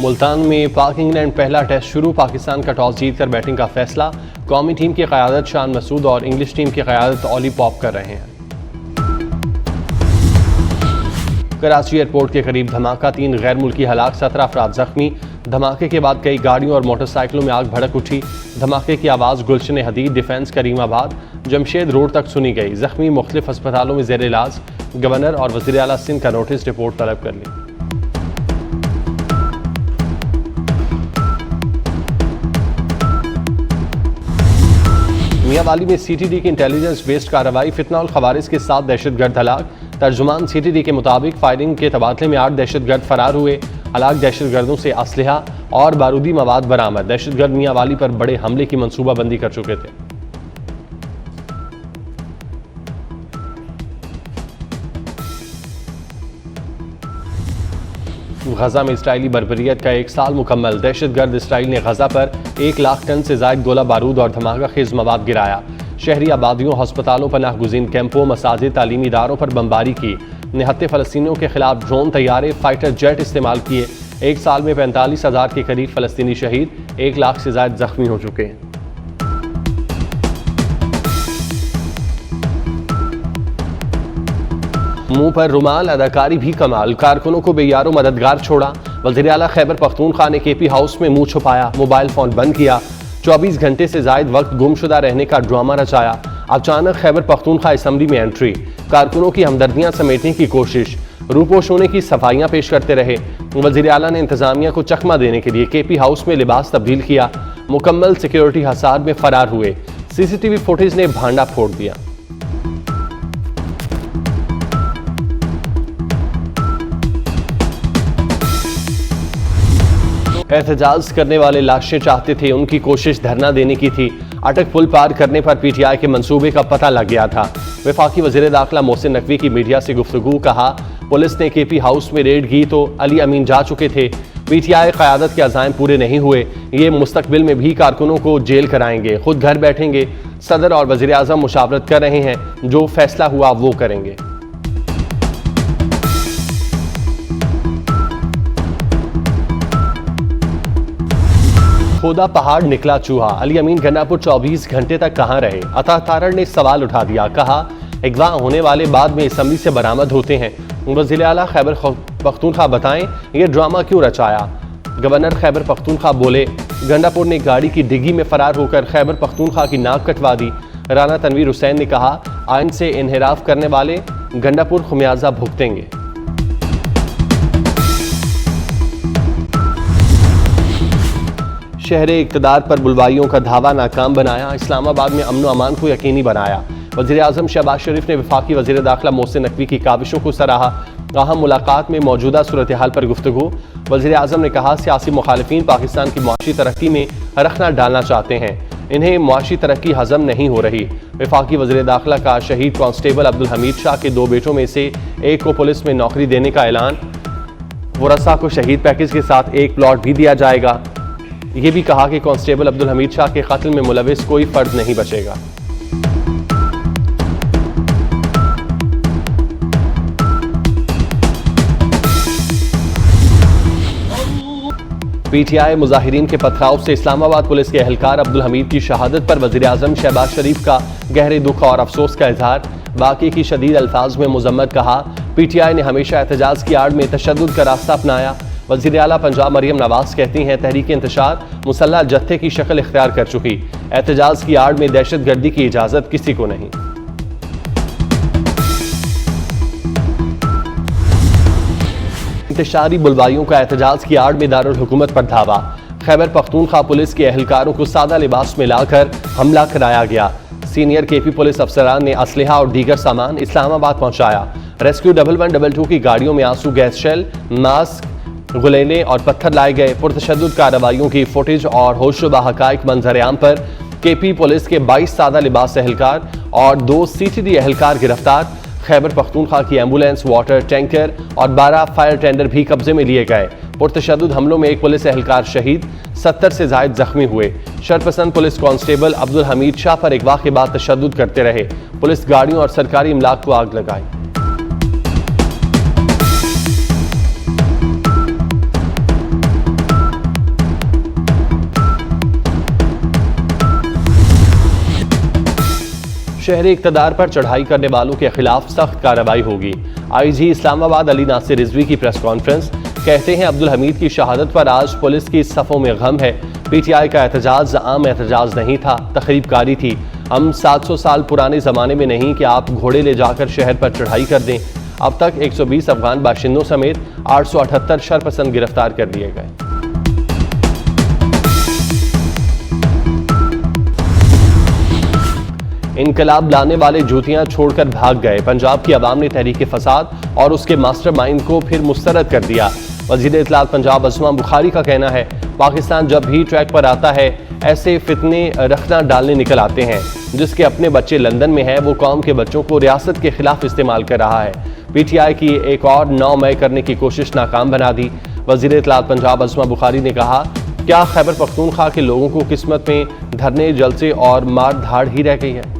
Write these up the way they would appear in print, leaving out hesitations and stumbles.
मुल्तान में पाक इंग्लैंड पहला टेस्ट शुरू। पाकिस्तान का टॉस जीतकर बैटिंग का फैसला। कौमी टीम की क़यादत शान मसूद और इंग्लिश टीम की क़यादत ऑली पॉप कर रहे हैं। कराची एयरपोर्ट के करीब धमाका, 3 गैर मुल्की हलाक, 17 अफराद जख्मी। धमाके के बाद कई गाड़ियों और मोटरसाइकिलों में आग भड़क उठी। धमाके की आवाज़ गुलशन हदीद, डिफेंस, करीमाबाद, जमशेद रोड तक सुनी गई। जख्मी मुख्तलिफ अस्पतालों में ज़ेर इलाज। गवर्नर और वज़ीर आला सिंध का नोटिस, रिपोर्ट तलब कर ली। मियांवाली में CTD की इंटेलिजेंस बेस्ड कार्रवाई। फितना और खवारिज के 7 दहशतगर्द हलाक। तर्जुमान CTD के मुताबिक फायरिंग के तबादले में 8 दहशतगर्द फरार हुए। हलाक दहशतगर्दों से असलहा और बारूदी मवाद बरामद। दहशतगर्द मियांवाली पर बड़े हमले की मंसूबाबंदी कर चुके थे। गजा में इसराइली बर्बरियत का 1 साल मुकम्मल। दहशतगर्द इसराइल ने गजा पर 1 लाख टन से जायद गोला बारूद और धमाका खेज मवाद गिराया। शहरी आबादियों, हस्पतालों, पनाह गुज़ीन कैंपों, मसाजिद, तालीमी इदारों पर बमबारी की। निहत्ते फ़लस्तीनियों के खिलाफ ड्रोन, तैयारे, फाइटर जेट इस्तेमाल किए। 1 साल में 45,000 के करीब फ़लस्तीनी शहीद, 1 लाख से ज़ायद जख्मी हो चुके हैं। मुंह पर रुमाल, अदाकारी भी कमाल। कारकुनों को बेयारो मददगार छोड़ा। वज़ीर आला खैबर पख्तूनख्वा ने KP हाउस में मुंह छुपाया, मोबाइल फ़ोन बंद किया। 24 घंटे से जायद वक्त गुमशुदा रहने का ड्रामा रचाया। अचानक खैबर पख्तूनख्वा असम्बली में एंट्री। कारकुनों की हमदर्दियां समेटने की कोशिश। रूपोश होने की सफाइयां पेश करते रहे। वज़ीर आला ने इंतजामिया को चकमा देने के लिए KP हाउस में लिबास तब्दील किया। मुकम्मल सिक्योरिटी हसार में फरार हुए। CCTV फुटेज ने भांडा फोड़ दिया। एहतजाज करने वाले लाशें चाहते थे, उनकी कोशिश धरना देने की थी। अटक पुल पार करने पर PTI के मंसूबे का पता लग गया था। वफाकी वज़ीर दाखिला मोहसिन नकवी की मीडिया से गुफ्तगू। कहा, पुलिस ने KP हाउस में रेड की तो अली अमीन जा चुके थे। PTI क़यादत के अज़ाइम पूरे नहीं हुए। ये मुस्तकबिल में भी कारकुनों को जेल कराएंगे, खुद घर बैठेंगे। सदर और वज़ीर आज़म मुशावरत कर रहे हैं, जो फैसला हुआ वो करेंगे। खोदा पहाड़ निकला चूहा। अली अमीन गन्नापुर 24 घंटे तक कहां रहे? अता तारड़ ने सवाल उठा दिया। कहा, अगवा होने वाले बाद में असम्बली से बरामद होते हैं। वज़ीर आला खैबर पख्तूनख्वा बताएं, ये ड्रामा क्यों रचाया? गवर्नर खैबर पख्तूनख्वा बोले, गंडापुर ने गाड़ी की डिग्गी में फरार होकर खैबर पख्तूनख्वा की नाक कटवा दी। राना तनवीर हुसैन ने कहा, आइन से इनहिराफ करने वाले गंडापुर खुमियाजा भुगतेंगे। शहरे इक़्तिदार पर बुलवाइयों का धावा नाकाम बनाया। इस्लामाबाद में अमन अमान को यकीनी बनाया। वज़ीर आज़म शहबाज शरीफ ने वफाकी वज़ीर दाखिला मोहसिन नकवी की काविशों को सराहा। अहम मुलाकात में मौजूदा सूरत हाल पर गुफ्तगू। वज़ीर आज़म ने कहा, सियासी मुखालिफिन पाकिस्तान की मुआशी तरक्की में रखना डालना चाहते हैं, इन्हें मुआशी तरक्की हजम नहीं हो रही। वफाकी वज़ीर दाखिला का शहीद कांस्टेबल अब्दुल हमीद शाह के 2 बेटों में से एक को पुलिस में नौकरी देने का ऐलान। वरसा को शहीद पैकेज के साथ 1 प्लॉट भी दिया जाएगा। ये भी कहा कि कांस्टेबल अब्दुल हमीद शाह के कत्ल में मुलविस कोई फर्द नहीं बचेगा। PTI मुजाहिरीन के पथराव से इस्लामाबाद पुलिस के एहलकार अब्दुल हमीद की शहादत पर वज़ीर आज़म शहबाज शरीफ का गहरे दुख और अफसोस का इजहार। बाकी की शदीद अल्फाज में मुजम्मत। कहा, PTI ने हमेशा एहतजाज की आड़ में तशद्दुद का रास्ता अपनाया। वज़ीर आला पंजाब मरियम नवाज कहती हैं, तहरीक इंतशार मुसल्लह जत्थे की शक्ल इख्तियार कर चुकी। एहतजाज की आड़ में दहशतगर्दी की इजाज़त किसी को नहीं। इंतशारी बुलवाइयों का एहतजाज की आड़ में दारुल हुकूमत पर धावा। खैबर पख्तूनख्वा पुलिस के एहलकारों को सादा लिबास में लाकर हमला कराया गया। सीनियर KP पुलिस अफसरान ने असलहा और दीगर सामान इस्लामाबाद पहुंचाया। रेस्क्यू 1112 की गाड़ियों में आंसू गैस शेल, मास्क, गुलेले और पत्थर लाए गए। पुरतशद्दुद कार्रवाइयों की फुटेज और होशरुबा हकाइक मंजर आम पर। KP पुलिस के 22 सादा लिबास एहलकार और 2 CTD एहलकार गिरफ्तार। खैबर पख्तूनख्वा की एम्बुलेंस, वाटर टैंकर और 12 फायर टेंडर भी कब्जे में लिए गए। पुरतशद्दुद हमलों में 1 पुलिस एहलकार शहीद, 70 से जायद जख्मी हुए। शरपसंद पुलिस कांस्टेबल अब्दुल हमीद शाह पर अगवा के बाद तशद्दुद करते रहे। पुलिस गाड़ियों और सरकारी इमलाक को आग लगाई। शहरी इक़्तिदार पर चढ़ाई करने वालों के खिलाफ सख्त कार्रवाई होगी। IG इस्लामाबाद अली नासिर रिजवी की प्रेस कॉन्फ्रेंस। कहते हैं अब्दुल हमीद की शहादत पर आज पुलिस की सफ़ों में गम है। PTI का एहतजाज आम एहतजाज नहीं था, तखरीबकारी थी। हम 700 साल पुराने ज़माने में नहीं कि आप घोड़े ले जाकर शहर पर चढ़ाई कर दें। अब तक 120 अफगान बाशिंदों समेत 878 शरपसंद गिरफ्तार कर दिए गए। इनकलाब लाने वाले जूतियां छोड़कर भाग गए। पंजाब की अवाम ने तहरीक फसाद और उसके मास्टरमाइंड को फिर मुस्तरद कर दिया। वज़ीर इत्तलात पंजाब अस्मा बुखारी का कहना है, पाकिस्तान जब भी ट्रैक पर आता है ऐसे फितने रखना डालने निकल आते हैं। जिसके अपने बच्चे लंदन में हैं, वो कौम के बच्चों को रियासत के खिलाफ इस्तेमाल कर रहा है। PTI की एक और 9 मई करने की कोशिश नाकाम बना दी। वज़ीर इत्तलात पंजाब अस्मा बुखारी ने कहा, क्या खैबर पख्तूनख्वा के लोगों को किस्मत में धरने, जलसे और मार धाड़ ही रह गई है?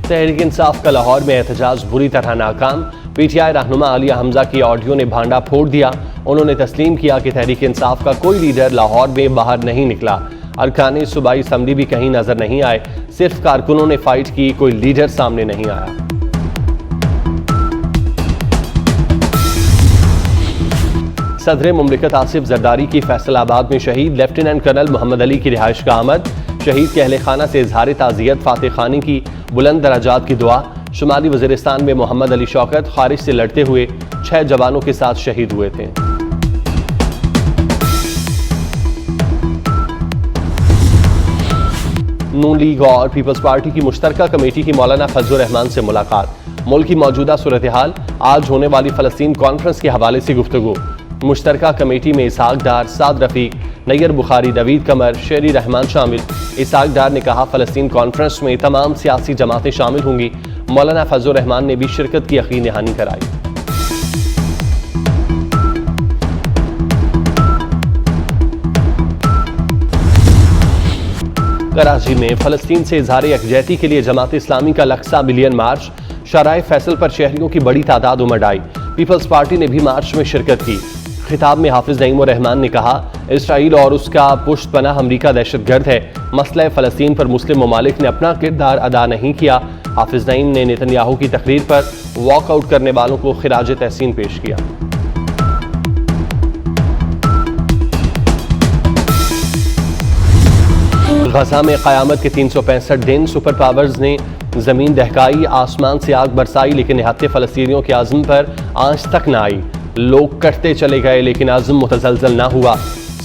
तहरीक इंसाफ का लाहौर में एहतजाज बुरी तरह नाकाम। PTI रहनुमा आलिया हमजा की ऑडियो ने भांडा फोड़ दिया। उन्होंने तस्लीम किया कि तहरीक इंसाफ का कोई लीडर लाहौर में बाहर नहीं निकला। अरकान सूबाई असम्बली भी कहीं नजर नहीं आए, सिर्फ कारकुनों ने फाइट की, कोई लीडर सामने नहीं आया। सदर मुमलिकत आसिफ जरदारी की फैसलाबाद में शहीद लेफ्टिनेंट कर्नल मोहम्मद अली की रिहाइश का आमद। शहीद के अहले खाना से इजहार ताज़ियत, फातह खानी की बुलंद दराजात की दुआ। शुमाली वज़ीरिस्तान में मोहम्मद अली शौकत खारिज से लड़ते हुए 6 जवानों के साथ शहीद हुए थे। नून लीग और पीपल्स पार्टी की मुश्तरका कमेटी की मौलाना फजलुर रहमान से मुलाकात। मुल्क की मौजूदा सूरत हाल, आज होने वाली फ़लस्तीन कॉन्फ्रेंस के हवाले से गुफ्तगू। मुश्तरका कमेटी में इसहाक डार, साद रफ़ीक, नैयर बुखारी, नवीद कमर, शेरी रहमान शामिल। इसहाक डार ने कहा, फ़लस्तीन कॉन्फ्रेंस में तमाम सियासी जमातें शामिल होंगी। मौलाना फजलुर रहमान ने भी शिरकत की यकीन दहानी कराई। कराची में फ़लस्तीन से इजहार यकजहती के लिए जमात इस्लामी का लक्सा मिलियन मार्च। शराय फैसल पर शहरियों की बड़ी तादाद उमड़ आई। पीपल्स पार्टी ने भी मार्च में शिरकत की। खिताब में हाफिज नईम रहमान ने कहा, इसराइल और उसका पुश्त पनाह अमरीका दहशतगर्द है। मसला फ़लस्तीन पर मुस्लिम ममालिक ने अपना किरदार अदा नहीं किया। हाफिज नईम ने नेतन्याहू की तकरीर पर वॉकआउट करने वालों को खिराज तहसीन पेश किया। गजा में क़यामत के 365 दिन। सुपर पावर्स ने ज़मीन दहकाई, आसमान से आग बरसाई, लेकिन निहत्ते फ़लस्तीनियों के आज़म पर आंच तक न आई। लोग कटते चले गए लेकिन आज़म मुतज़लज़ल ना हुआ।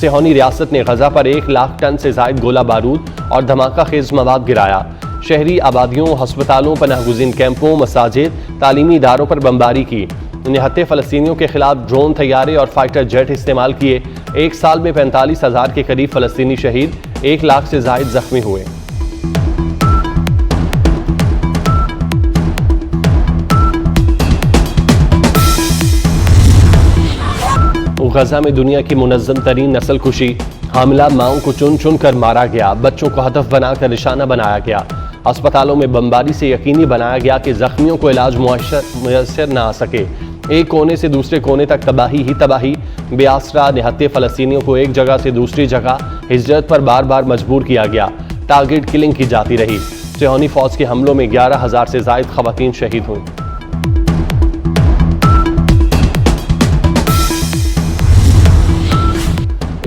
सिहोनी रियासत ने गजा पर 1 लाख टन से ज़ायद गोला बारूद और धमाका खेज मवाद गिराया। शहरी आबादियों, हस्पतालों, पनाहगुज़ीन कैंपों, मसाजिद, तालीमी इदारों पर बमबारी की। निहत्ते फ़लस्तीनियों के खिलाफ ड्रोन, तैयारे और फाइटर जेट इस्तेमाल किए। 1 साल में 45,000 के करीब फ़लस्तीनी शहीद, 1 लाख से ज़ायद जख्मी हुए। गजा में दुनिया की मुनज़्ज़म तरीन नस्ल कुशी। हामिला माओं को चुन चुन कर मारा गया। बच्चों को हदफ बनाकर निशाना बनाया गया। अस्पतालों में बमबारी से यकीनी बनाया गया कि जख्मियों को इलाज मुयस्सर न आ सके। एक कोने से दूसरे कोने तक तबाही ही तबाही। बेआसरा निहत्ते फ़लस्तीनियों को एक जगह से दूसरी जगह हिजरत पर बार बार मजबूर किया गया। टारगेट किलिंग की जाती रही। सिहोनी फौज के हमलों में 11,000 से ज़ायद ख़वातीन शहीद हुई।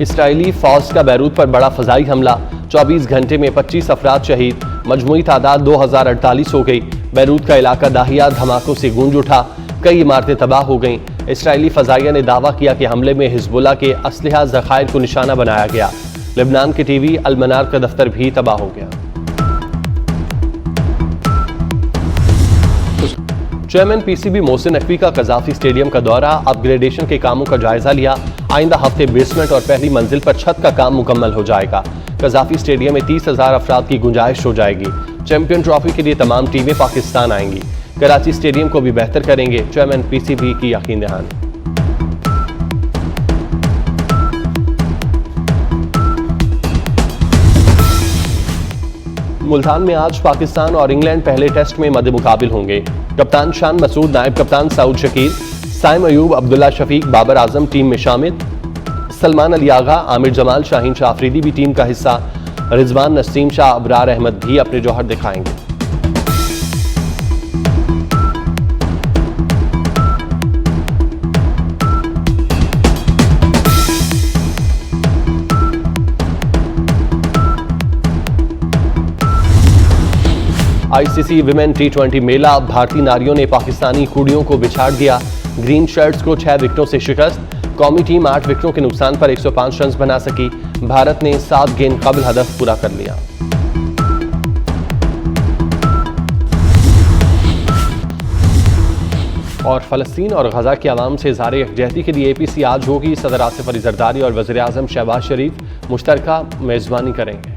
इसराइली फौज का बैरूत पर बड़ा फ़ज़ाई हमला। 24 घंटे में 25 अफराद शहीद। मजमूई तादाद 2048 हो गई। बैरूत का इलाका दाहिया धमाकों से गूंज उठा। कई इमारतें तबाह हो गईं। इसराइली फ़ज़ाइया ने दावा किया कि हमले में हिज़्बुल्लाह के असलहा ज़खायर को निशाना बनाया गया। लेबनान के TV अल मनार का दफ्तर भी तबाह हो गया। चेयरमैन PCB मोहसिन नकवी का कज़ाफ़ी स्टेडियम का दौरा। अपग्रेडेशन के कामों का जायजा लिया। आइंदा हफ्ते बेसमेंट और पहली मंजिल पर छत का काम मुकम्मल हो जाएगा। कज़ाफ़ी स्टेडियम में 30,000 अफराद की गुंजाइश हो जाएगी। चैंपियन ट्रॉफी के लिए तमाम टीमें पाकिस्तान आएंगी। कराची स्टेडियम को भी बेहतर करेंगे, चेयरमैन PCB की यकीन दहानी। मुल्तान में आज पाकिस्तान और इंग्लैंड पहले टेस्ट में मद्दे मुकाबिल होंगे। कप्तान शान मसूद, नायब कप्तान सऊद शकील, साइम अयूब, अब्दुल्ला शफीक, बाबर आजम टीम में शामिल। सलमान अली आगा, आमिर जमाल, शाहीन शाह अफरीदी भी टीम का हिस्सा। रिजवान, नसीम शाह, अबरार अहमद भी अपने जौहर दिखाएंगे। आईसीसी विमेन टी20 मेला, भारतीय नारियों ने पाकिस्तानी कुड़ियों को बिछाड़ दिया। ग्रीन शर्ट्स को 6 विकेटों से शिकस्त। कौमी टीम 8 विकेटों के नुकसान पर 105 रन बना सकी। भारत ने 7 गेंद कबल हदफ पूरा कर लिया। और फलस्तीन और गजा के अवाम से इज़हार यकजहती के लिए APC आज होगी। सदर आसिफ अली जरदारी और वज़ीर आज़म शहबाज शरीफ मुश्तरका मेज़बानी करेंगे।